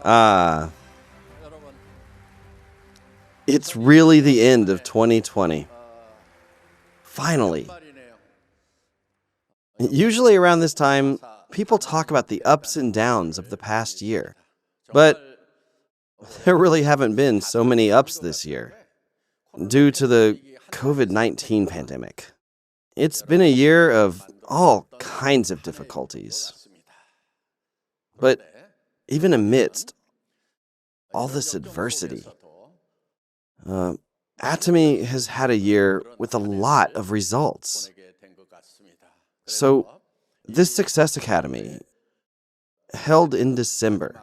Ah, it's really the end of 2020. Finally. Usually around this time, people talk about the ups and downs of the past year. But there really haven't been so many ups this year due to the COVID-19 pandemic. It's been a year of all kinds of difficulties. But even amidst all this adversity, Atomy has had a year with a lot of results. So, this Success Academy, held in December,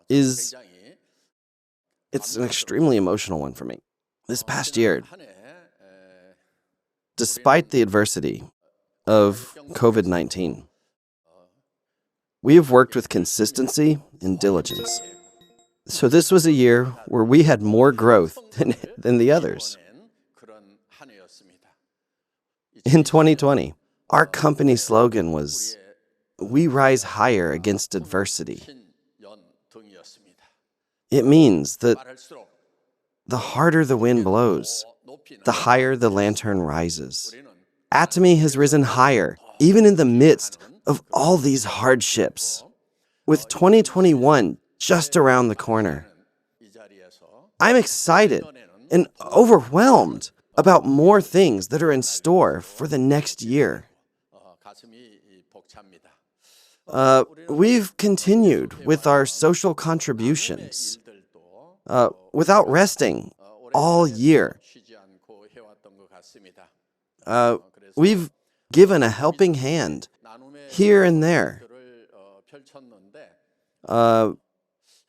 it's an extremely emotional one for me. This past year, despite the adversity of COVID-19, we have worked with consistency and diligence. So this was a year where we had more growth than the others. In 2020, our company slogan was, "We rise higher against adversity." It means that the harder the wind blows, the higher the lantern rises. Atomy has risen higher, even in the midst of all these hardships. With 2021 just around the corner, I'm excited and overwhelmed about more things that are in store for the next year. We've continued with our social contributions without resting all year. We've given a helping hand here and there.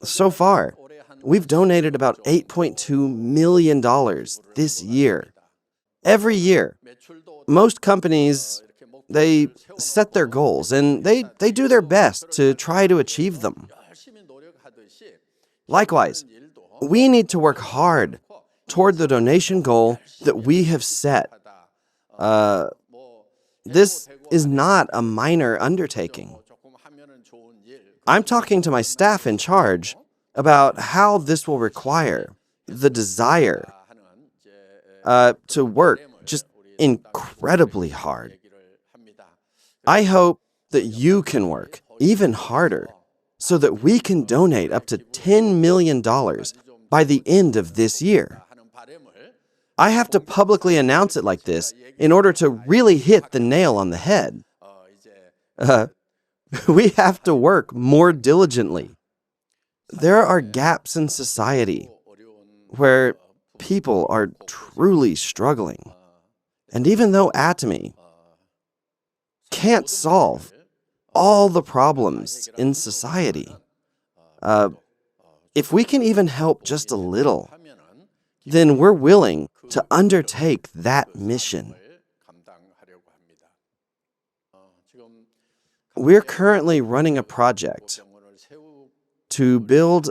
So far, we've donated about $8.2 million this year. Every year, most companies, they set their goals and they do their best to try to achieve them. Likewise, we need to work hard toward the donation goal that we have set. This is not a minor undertaking. I'm talking to my staff in charge about how this will require the desire to work just incredibly hard. I hope that you can work even harder so that we can donate up to $10 million by the end of this year. I have to publicly announce it like this in order to really hit the nail on the head. We have to work more diligently. There are gaps in society where people are truly struggling. And even though Atomy can't solve all the problems in society, if we can even help just a little, then we're willing to undertake that mission. We're currently running a project to build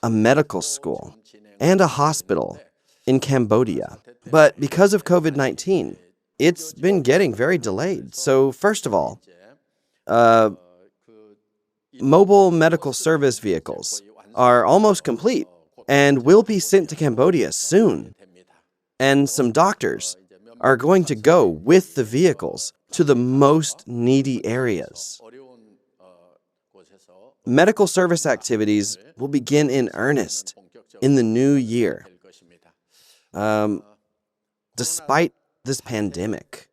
a medical school and a hospital in Cambodia. But because of COVID-19, it's been getting very delayed. So first of all, mobile medical service vehicles are almost complete and will be sent to Cambodia soon. And some doctors are going to go with the vehicles to the most needy areas. Medical service activities will begin in earnest in the new year, despite this pandemic.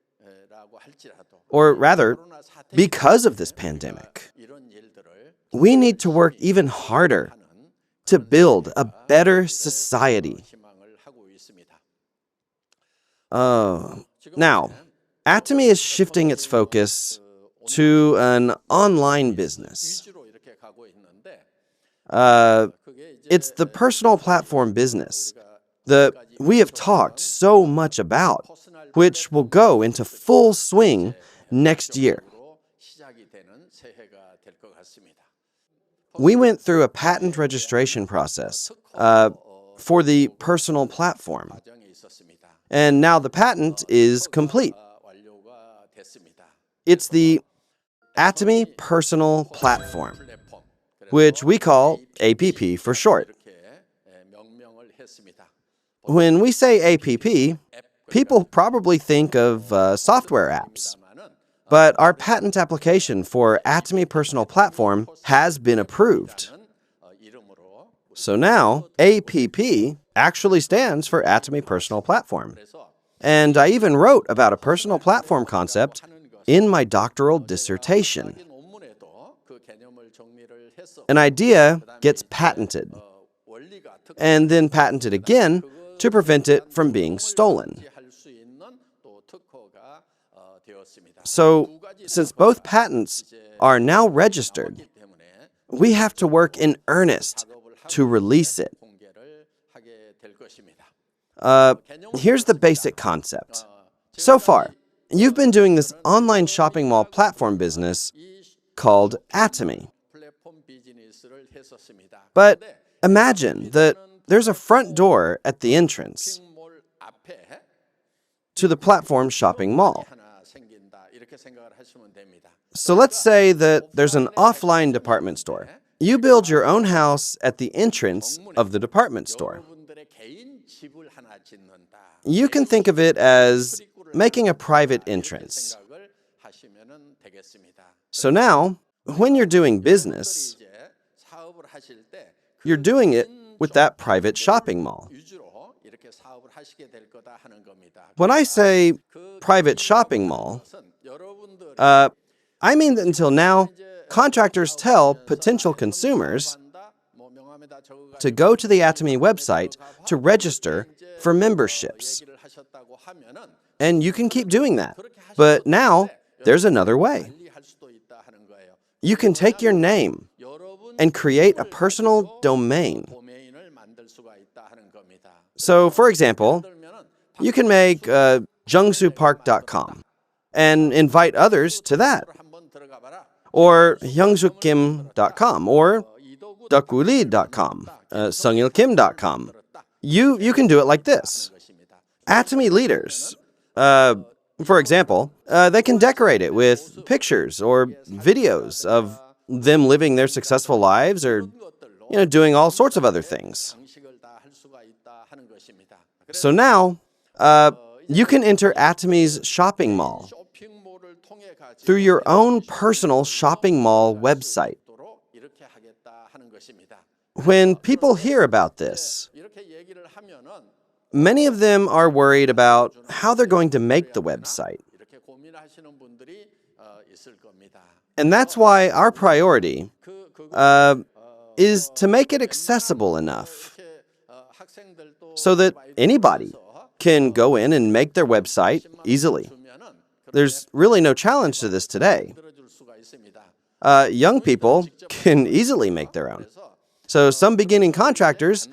Or rather, because of this pandemic. We need to work even harder to build a better society. Now, Atomy is shifting its focus to an online business. It's the personal platform business that we have talked so much about, which will go into full swing next year. We went through a patent registration process for the personal platform, and now the patent is complete. It's the Atomy Personal Platform, which we call APP for short. When we say APP, people probably think of software apps. But our patent application for Atomy Personal Platform has been approved. So now, APP actually stands for Atomy Personal Platform. And I even wrote about a personal platform concept in my doctoral dissertation. An idea gets patented, and then patented again to prevent it from being stolen. So, since both patents are now registered, we have to work in earnest to release it. Here's the basic concept. So far, you've been doing this online shopping mall platform business called Atomy. But imagine that there's a front door at the entrance to the platform shopping mall. So let's say that there's an offline department store. You build your own house at the entrance of the department store. You can think of it as making a private entrance. So now, when you're doing business, you're doing it with that private shopping mall. When I say private shopping mall, I mean that until now, contractors tell potential consumers to go to the Atomy website to register for memberships. And you can keep doing that. But now, there's another way. You can take your name and create a personal domain. So, for example, you can make jungsupark.com and invite others to that. Or hyungsukkim.com or dakuli.com, sungilkim.com. You can do it like this. Atomy leaders, for example, they can decorate it with pictures or videos of them living their successful lives or doing all sorts of other things. So now, you can enter Atomy's shopping mall through your own personal shopping mall website. When people hear about this, many of them are worried about how they're going to make the website. And that's why our priority is to make it accessible enough so that anybody can go in and make their website easily. There's really no challenge to this today. Young people can easily make their own. So some beginning contractors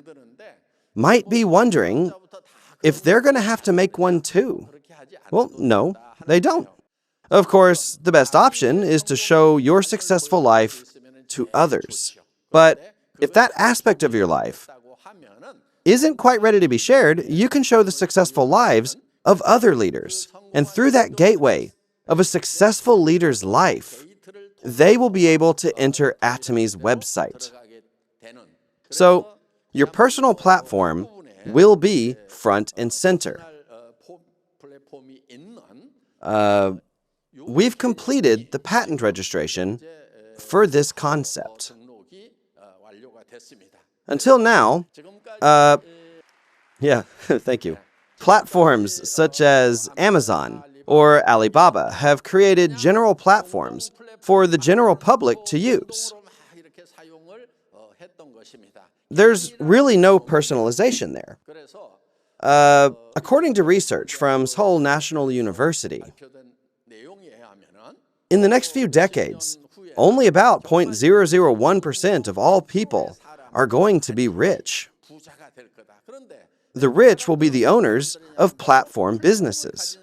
might be wondering if they're going to have to make one too. Well, no, they don't. Of course, the best option is to show your successful life to others. But if that aspect of your life isn't quite ready to be shared, you can show the successful lives of other leaders. And through that gateway of a successful leader's life, they will be able to enter Atomy's website. So, your personal platform will be front and center. We've completed the patent registration for this concept. Until now, thank you. Platforms such as Amazon or Alibaba have created general platforms for the general public to use. There's really no personalization there. According to research from Seoul National University, in the next few decades, only about 0.001% of all people are going to be rich. The rich will be the owners of platform businesses.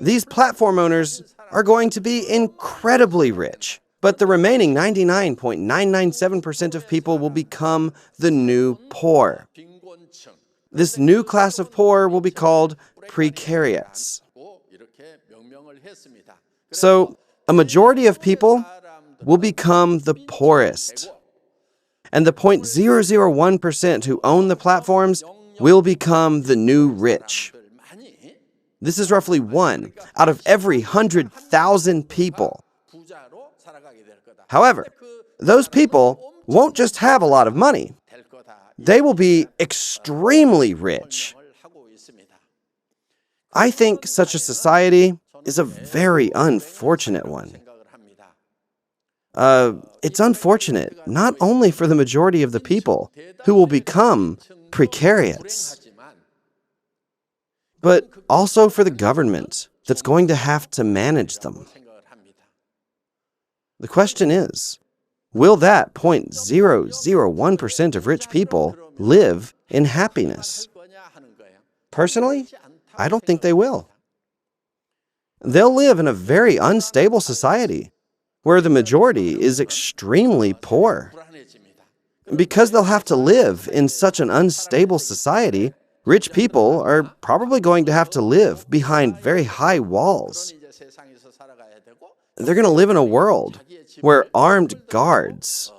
These platform owners are going to be incredibly rich, but the remaining 99.997% of people will become the new poor. This new class of poor will be called precariats. So, A majority of people will become the poorest. And the 0.001% who own the platforms will become the new rich. This is roughly 1 out of every 100,000 people. However, those people won't just have a lot of money. They will be extremely rich. I think such a society is a very unfortunate one. It's unfortunate not only for the majority of the people who will become precariats, but also for the government that's going to have to manage them. The question is, will that 0.001% of rich people live in happiness? Personally, I don't think they will. They'll live in a very unstable society where the majority is extremely poor. Because they'll have to live in such an unstable society, rich people are probably going to have to live behind very high walls. They're going to live in a world where armed guards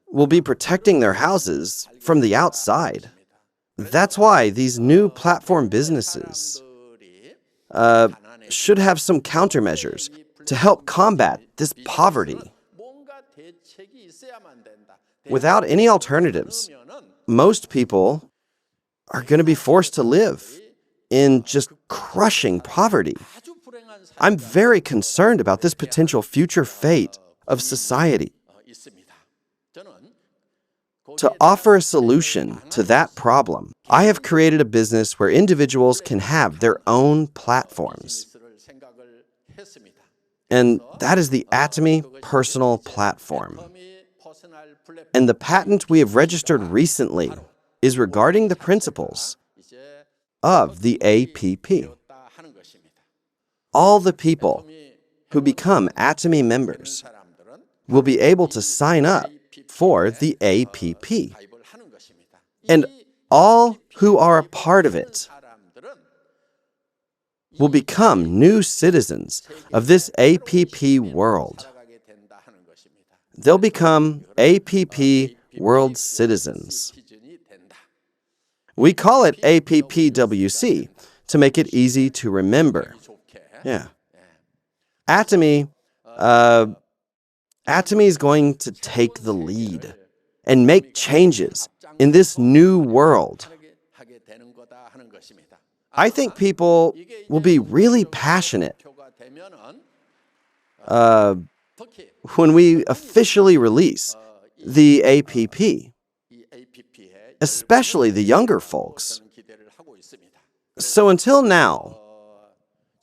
will be protecting their houses from the outside. That's why these new platform businesses should have some countermeasures to help combat this poverty. Without any alternatives, most people are going to be forced to live in just crushing poverty. I'm very concerned about this potential future fate of society. To offer a solution to that problem, I have created a business where individuals can have their own platforms. And that is the Atomy Personal Platform. And the patent we have registered recently is regarding the principles of the APP. All the people who become Atomy members will be able to sign up for the APP. And all who are a part of it will become new citizens of this APP world. They'll become APP world citizens. We call it APPWC to make it easy to remember. Yeah. Atomy is going to take the lead and make changes in this new world. I think people will be really passionate when we officially release the APP, especially the younger folks. So until now,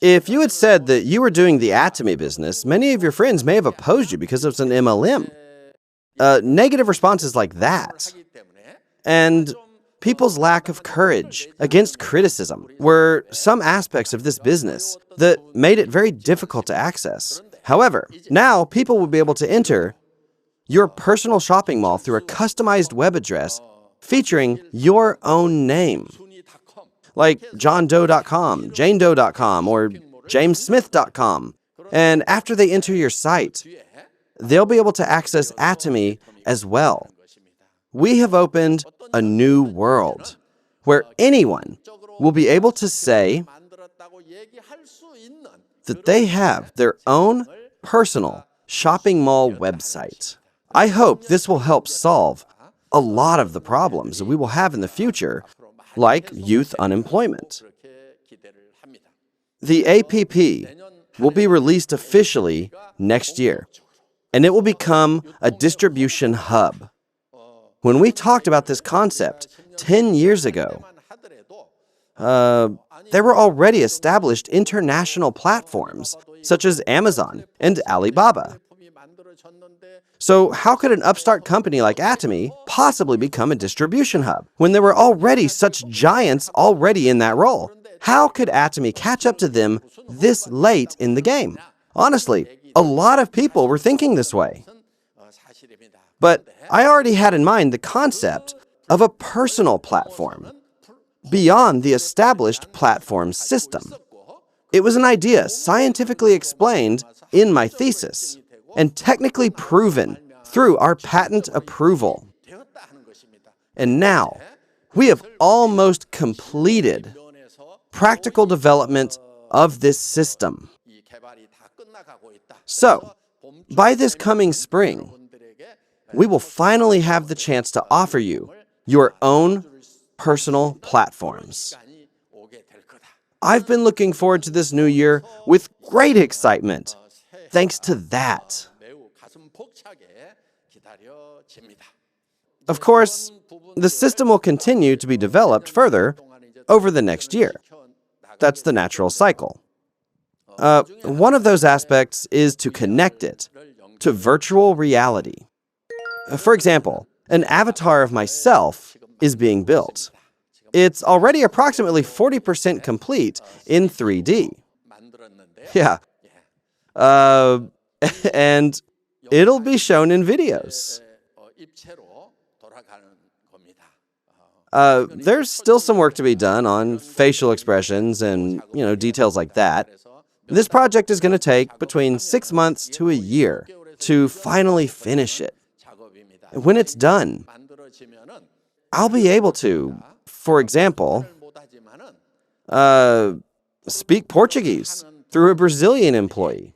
if you had said that you were doing the Atomy business, many of your friends may have opposed you because it's an MLM. Negative responses like that, and people's lack of courage against criticism were some aspects of this business that made it very difficult to access. However, now people will be able to enter your personal shopping mall through a customized web address featuring your own name, like johndoe.com, janedoe.com, or jamessmith.com. And after they enter your site, they'll be able to access Atomy as well. We have opened a new world where anyone will be able to say that they have their own personal shopping mall website. I hope this will help solve a lot of the problems that we will have in the future, like youth unemployment. The APP will be released officially next year, and it will become a distribution hub. When we talked about this concept 10 years ago, there were already established international platforms such as Amazon and Alibaba. So how could an upstart company like Atomy possibly become a distribution hub when there were already such giants already in that role? How could Atomy catch up to them this late in the game? Honestly, a lot of people were thinking this way. But I already had in mind the concept of a personal platform beyond the established platform system. It was an idea scientifically explained in my thesis and technically proven through our patent approval. And now, we have almost completed practical development of this system. So, by this coming spring, we will finally have the chance to offer you your own personal platforms. I've been looking forward to this new year with great excitement, thanks to that. Of course, the system will continue to be developed further over the next year. That's the natural cycle. One of those aspects is to connect it to virtual reality. For example, an avatar of myself is being built. It's already approximately 40% complete in 3D. Yeah. And it'll be shown in videos. There's still some work to be done on facial expressions and, details like that. This project is going to take between 6 months to a year to finally finish it. When it's done, I'll be able to, for example, speak Portuguese through a Brazilian employee,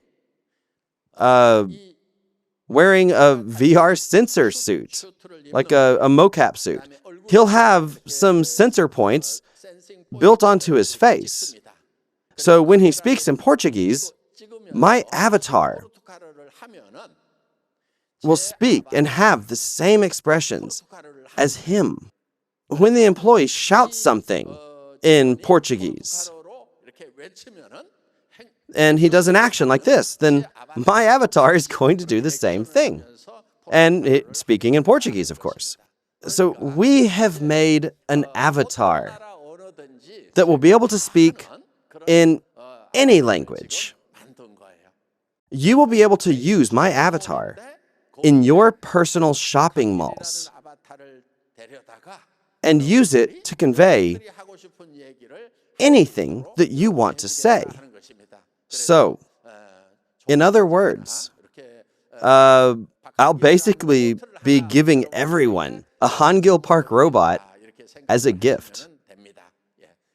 wearing a VR sensor suit, like a mocap suit. He'll have some sensor points built onto his face. So when he speaks in Portuguese, my avatar will speak and have the same expressions as him. When the employee shouts something in Portuguese, and he does an action like this, then my avatar is going to do the same thing. And speaking in Portuguese, of course. So we have made an avatar that will be able to speak in any language. You will be able to use my avatar in your personal shopping malls and use it to convey anything that you want to say. So, in other words, I'll basically be giving everyone a Gill Park robot as a gift.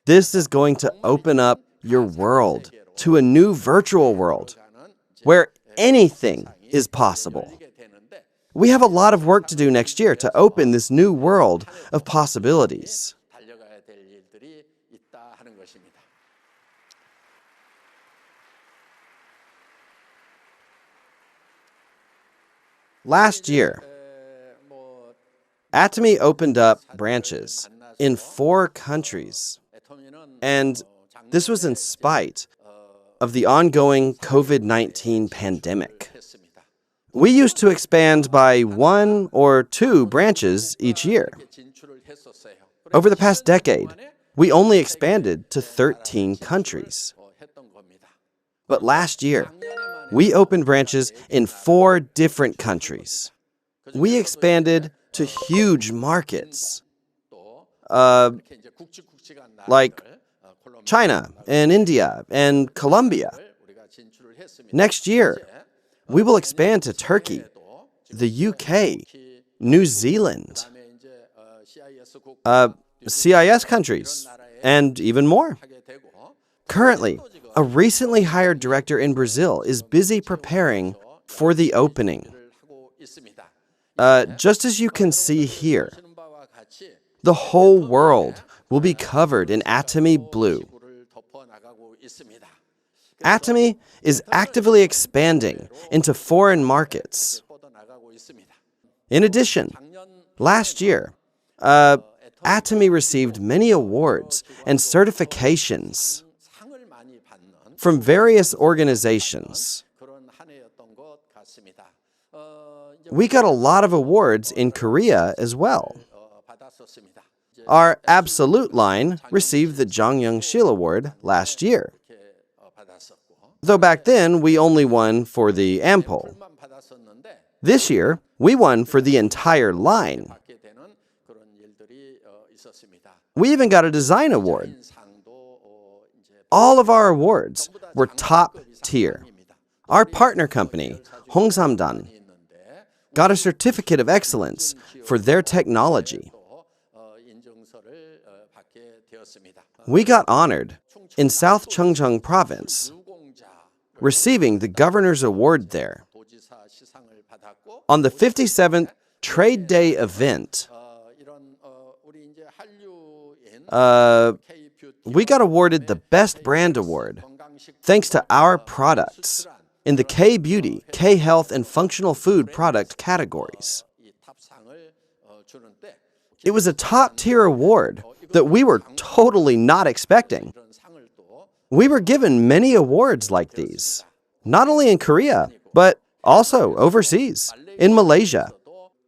This is going to open up your world to a new virtual world where anything is possible. We have a lot of work to do next year to open this new world of possibilities. Last year, Atomy opened up branches in 4 countries, and this was in spite of the ongoing COVID-19 pandemic. We used to expand by 1 or 2 branches each year. Over the past decade, we only expanded to 13 countries. But last year, we opened branches in 4 different countries. We expanded to huge markets, like China and India and Colombia. Next year, we will expand to Turkey, the UK, New Zealand, CIS countries, and even more. Currently, a recently hired director in Brazil is busy preparing for the opening. Just as you can see here, the whole world will be covered in Atomy blue. Atomy is actively expanding into foreign markets. In addition, last year, Atomy received many awards and certifications from various organizations. We got a lot of awards in Korea as well. Our Absolute line received the Jonghyun-sil Award last year. Though back then, we only won for the Ampol. This year, we won for the entire line. We even got a design award. All of our awards were top tier. Our partner company, Hongsamdan, got a certificate of excellence for their technology. We got honored in South Chungcheong Province, receiving the Governor's Award there. On the 57th Trade Day event, we got awarded the Best Brand Award thanks to our products in the K-Beauty, K-Health, and Functional Food product categories. It was a top-tier award that we were totally not expecting. We were given many awards like these, not only in Korea, but also overseas. In Malaysia,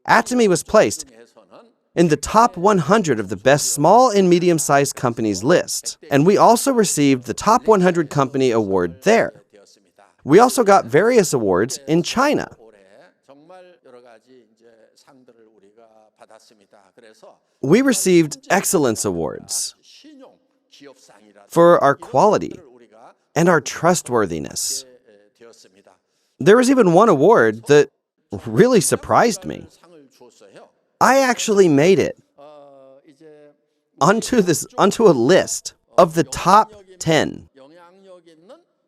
Atomy was placed in the top 100 of the best small and medium-sized companies list, and we also received the top 100 company award there. We also got various awards in China. We received excellence awards for our quality and our trustworthiness. There was even one award that really surprised me. I actually made it onto a list of the top 10.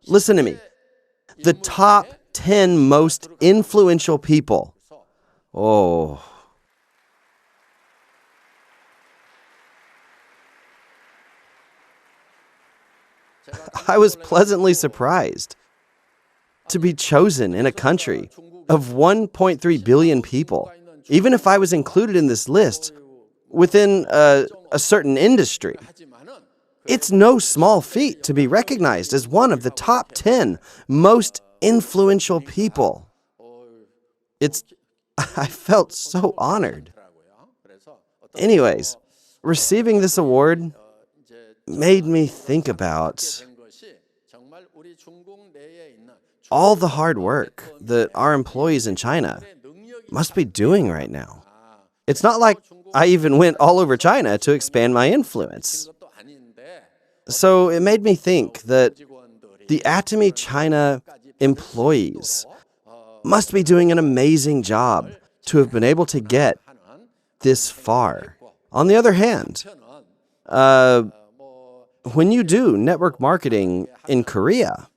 Listen to me. The top 10 most influential people. Oh. I was pleasantly surprised to be chosen in a country of 1.3 billion people, even if I was included in this list within a certain industry. It's no small feat to be recognized as one of the top 10 most influential people. I felt so honored. Anyways, receiving this award made me think about all the hard work that our employees in China must be doing right now. It's not like I even went all over China to expand my influence. So it made me think that the Atomy China employees must be doing an amazing job to have been able to get this far. On the other hand, when you do network marketing in Korea,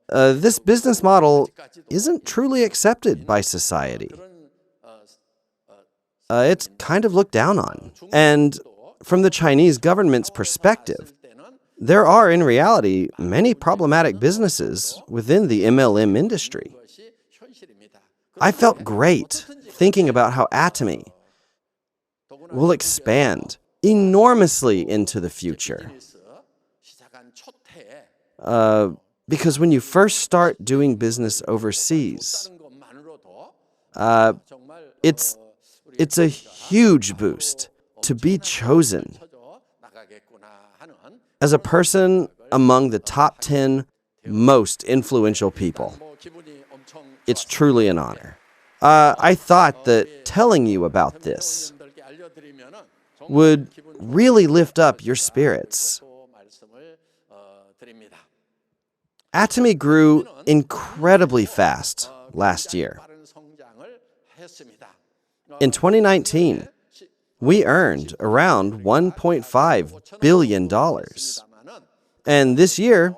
this business model isn't truly accepted by society. It's kind of looked down on. And from the Chinese government's perspective, there are, in reality, many problematic businesses within the MLM industry. I felt great thinking about how Atomy will expand enormously into the future. Because when you first start doing business overseas, it's a huge boost to be chosen as a person among the top 10 most influential people. It's truly an honor. I thought that telling you about this would really lift up your spirits. Atomy grew incredibly fast last year. In 2019, we earned around $1.5 billion. And this year,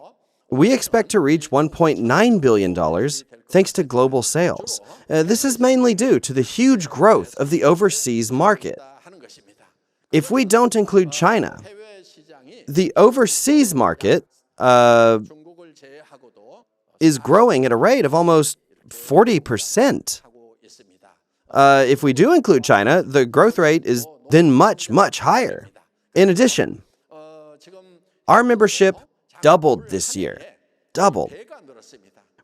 we expect to reach $1.9 billion thanks to global sales. This is mainly due to the huge growth of the overseas market. If we don't include China, the overseas market is growing at a rate of almost 40%. If we do include China, the growth rate is then much, much higher. In addition, our membership doubled this year. Doubled.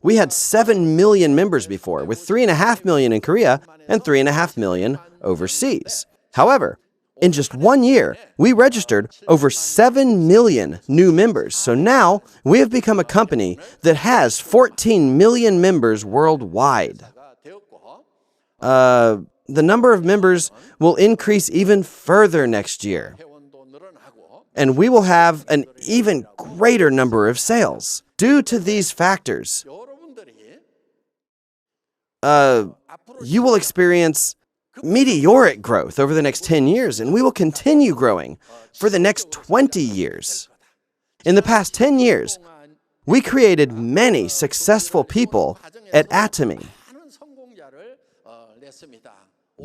We had 7 million members before, with 3.5 million in Korea and 3.5 million overseas. However, in just 1 year, we registered over 7 million new members. So now we have become a company that has 14 million members worldwide. The number of members will increase even further next year. and we will have an even greater number of sales. Due to these factors, you will experience meteoric growth over the next 10 years, and we will continue growing for the next 20 years. In the past 10 years, we created many successful people at Atomy.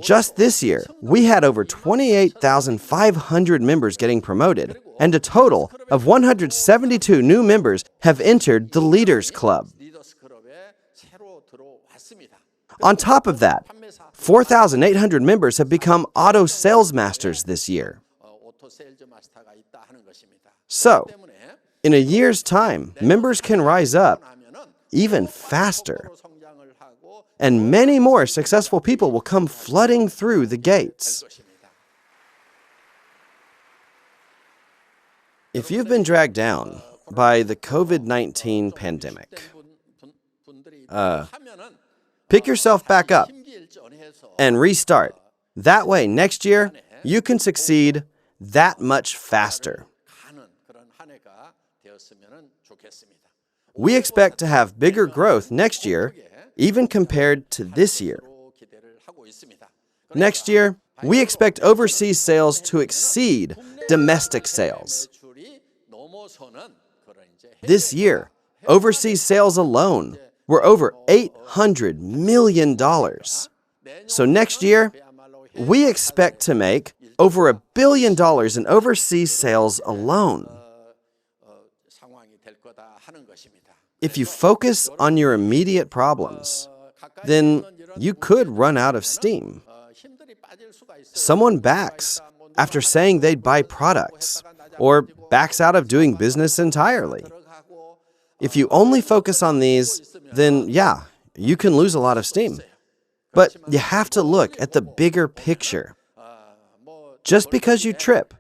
Just this year, we had over 28,500 members getting promoted, and a total of 172 new members have entered the Leaders Club. On top of that, 4,800 members have become auto sales masters this year. So, in a year's time, members can rise up even faster, and many more successful people will come flooding through the gates. If you've been dragged down by the COVID-19 pandemic, pick yourself back up and restart. That way, next year, you can succeed that much faster. We expect to have bigger growth next year, even compared to this year. Next year, we expect overseas sales to exceed domestic sales. This year, overseas sales alone were over $800 million. So next year, we expect to make over $1 billion in overseas sales alone. If you focus on your immediate problems, then you could run out of steam. Someone backs after saying they'd buy products, or backs out of doing business entirely. If you only focus on these, then yeah, you can lose a lot of steam. But you have to look at the bigger picture. Just because you trip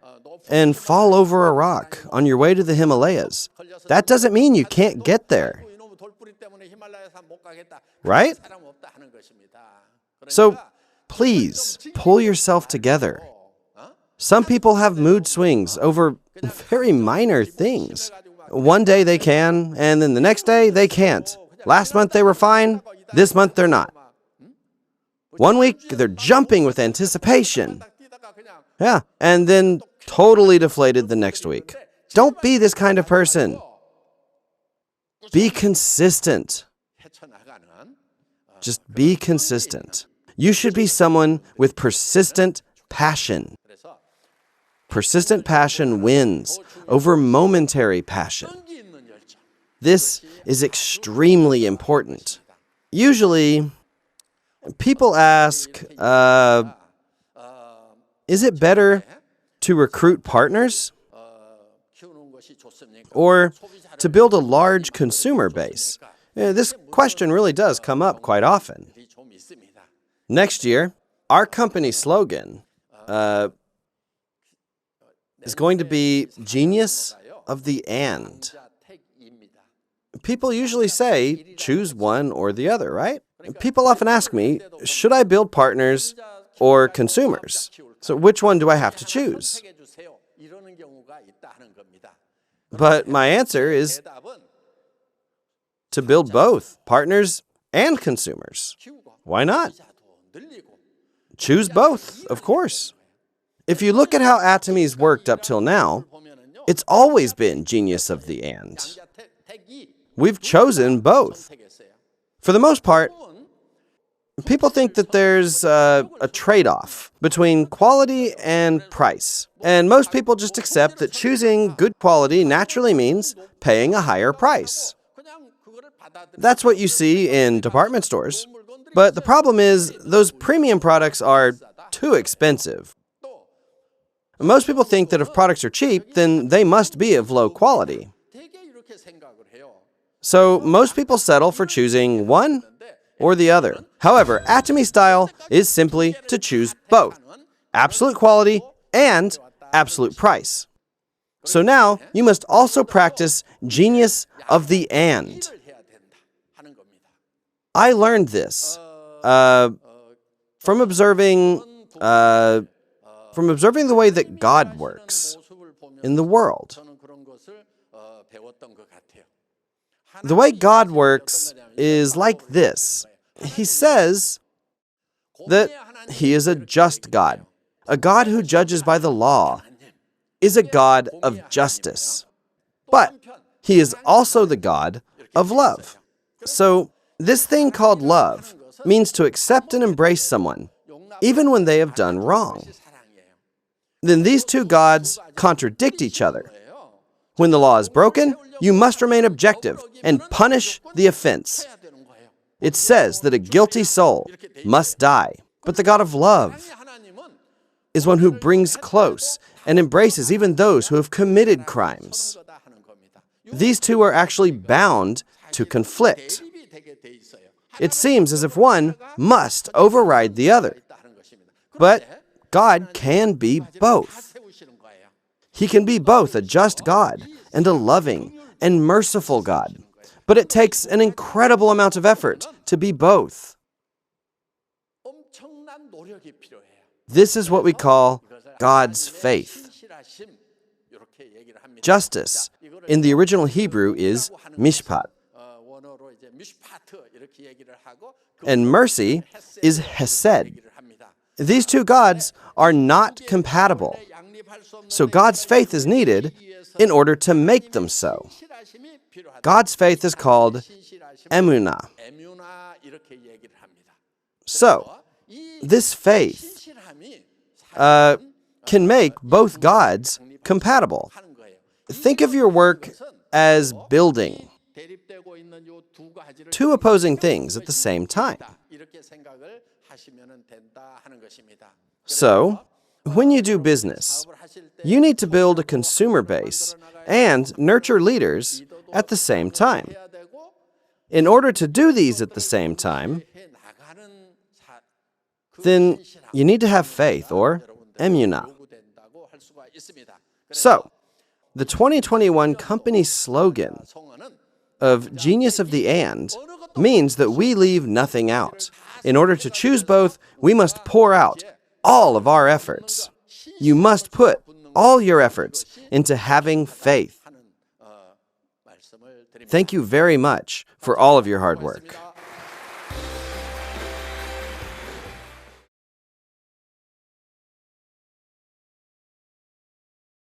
and fall over a rock on your way to the Himalayas, that doesn't mean you can't get there. Right? So please pull yourself together. Some people have mood swings over very minor things. One day they can, and then the next day they can't. Last month they were fine, this month they're not. One week they're jumping with anticipation. Yeah, and then totally deflated the next week. Don't be this kind of person. Be consistent. Just be consistent. You should be someone with persistent passion. Persistent passion wins over momentary passion. This is extremely important. Usually, people ask, is it better to recruit partners or to build a large consumer base? This question really does come up quite often. Next year, our company slogan is going to be genius of the and. People usually say, choose one or the other, right? People often ask me, should I build partners or consumers? So which one do I have to choose? But my answer is to build both, partners and consumers. Why not? Choose both, of course. If you look at how Atomy's worked up till now, it's always been genius of the and. We've chosen both. For the most part, people think that there's a trade-off between quality and price. And most people just accept that choosing good quality naturally means paying a higher price. That's what you see in department stores. But the problem is, those premium products are too expensive. Most people think that if products are cheap, then they must be of low quality. So most people settle for choosing one or the other. However, Atomy style is simply to choose both, absolute quality and absolute price. So now you must also practice genius of the and. I learned this from observing the way that God works. in the world. The way God works is like this. He says that He is a just God. A God who judges by the law is a God of justice. But He is also the God of love. So this thing called love means to accept and embrace someone, even when they have done wrong. Then these two gods contradict each other. When the law is broken, you must remain objective and punish the offense. It says that a guilty soul must die, but the God of love is one who brings close and embraces even those who have committed crimes. These two are actually bound to conflict. It seems as if one must override the other. But God can be both. He can be both a just God and a loving and merciful God. But it takes an incredible amount of effort to be both. This is what we call God's faith. Justice in the original Hebrew is mishpat. And mercy is hesed. These two gods are not compatible. So God's faith is needed in order to make them so. God's faith is called emunah. So, this faith can make both gods compatible. Think of your work as building two opposing things at the same time. So, when you do business, you need to build a consumer base and nurture leaders at the same time. In order to do these at the same time, then you need to have faith, or emunah. So, the 2021 company slogan of Genius of the And means that we leave nothing out. In order to choose both, we must pour out all of our efforts. You must put all your efforts into having faith. Thank you very much for all of your hard work.